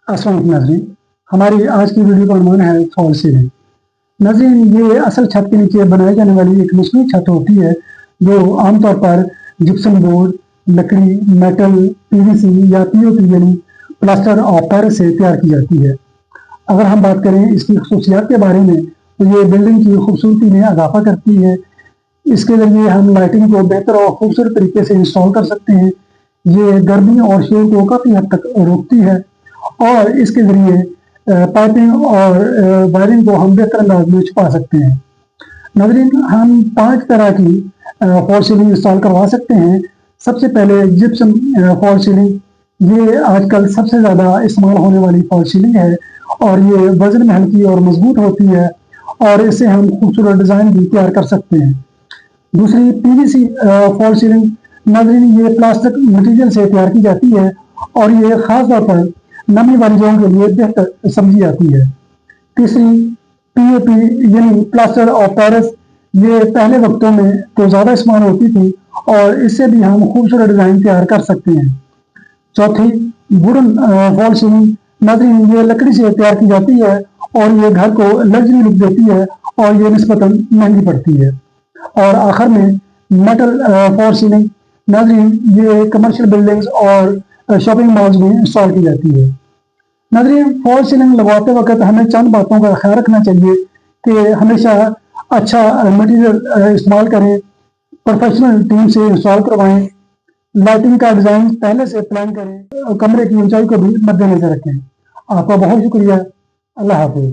अस्सलाम वालेकुम नाज़रीन, हमारी आज की वीडियो का उन्वान है फॉल सीलिंग। नाज़रीन, ये असल छत के नीचे बनाई जाने वाली एक मसनूई छत होती है जो आमतौर पर जिप्सम बोर्ड, लकड़ी, मेटल, पीवीसी या पीओपी यानी प्लास्टर ऑफ पेरिस से तैयार की जाती है। अगर हम बात करें इसकी खसूसियात के बारे में तो ये बिल्डिंग की खूबसूरती में इजाफा करती है। इसके ज़रिए हम लाइटिंग को बेहतर और खूबसूरत तरीके से इंस्टॉल कर सकते हैं। ये गर्मी और शोर को काफ़ी हद तक रोकती है और इसके ज़रिए पाइपिंग और वायरिंग को हम बेहतर अंदाज में छुपा सकते हैं। नाज़रीन, हम 5 तरह की फॉल सीलिंग इंस्टॉल करवा सकते हैं। सबसे पहले जिप्सम फॉल सीलिंग। ये आजकल सबसे ज़्यादा इस्तेमाल होने वाली फॉल सीलिंग है और ये वज़न में हल्की और मजबूत होती है और इससे हम खूबसूरत डिज़ाइन भी तैयार कर सकते हैं। दूसरी पीवीसी फॉल सीलिंग। नाज़रीन, ये प्लास्टिक मटेरियल से तैयार की जाती है और ये ख़ास तौर पर नमी वाली जगहों के लिए बेहतर समझी जाती है। तीसरी पीओपी यानी प्लास्टर ऑफ पेरिस। ये पहले वक्तों में तो ज़्यादा इस्तेमाल होती थी और इससे भी हम खूबसूरत डिज़ाइन तैयार कर सकते हैं। चौथी वुडन फॉल सीलिंग। नाज़रीन, ये लकड़ी से तैयार की जाती है और ये घर को लग्जरी लुक देती है और ये निस्बतन महंगी पड़ती है। और आखिर में मेटल फॉल सीलिंग। नाज़रीन, ये कमर्शियल बिल्डिंग्स और शॉपिंग मॉल्स में इंस्टॉल की जाती है। नाज़रीन, फॉल सीलिंग लगवाते वक्त हमें चंद बातों का ख्याल रखना चाहिए कि हमेशा अच्छा मटेरियल इस्तेमाल करें, प्रोफेशनल टीम से इंस्टॉल करवाएं, लाइटिंग का डिज़ाइन पहले से प्लान करें और कमरे की ऊंचाई को भी मद्देनजर रखें। आपका बहुत शुक्रिया। अल्लाह हाफिज़।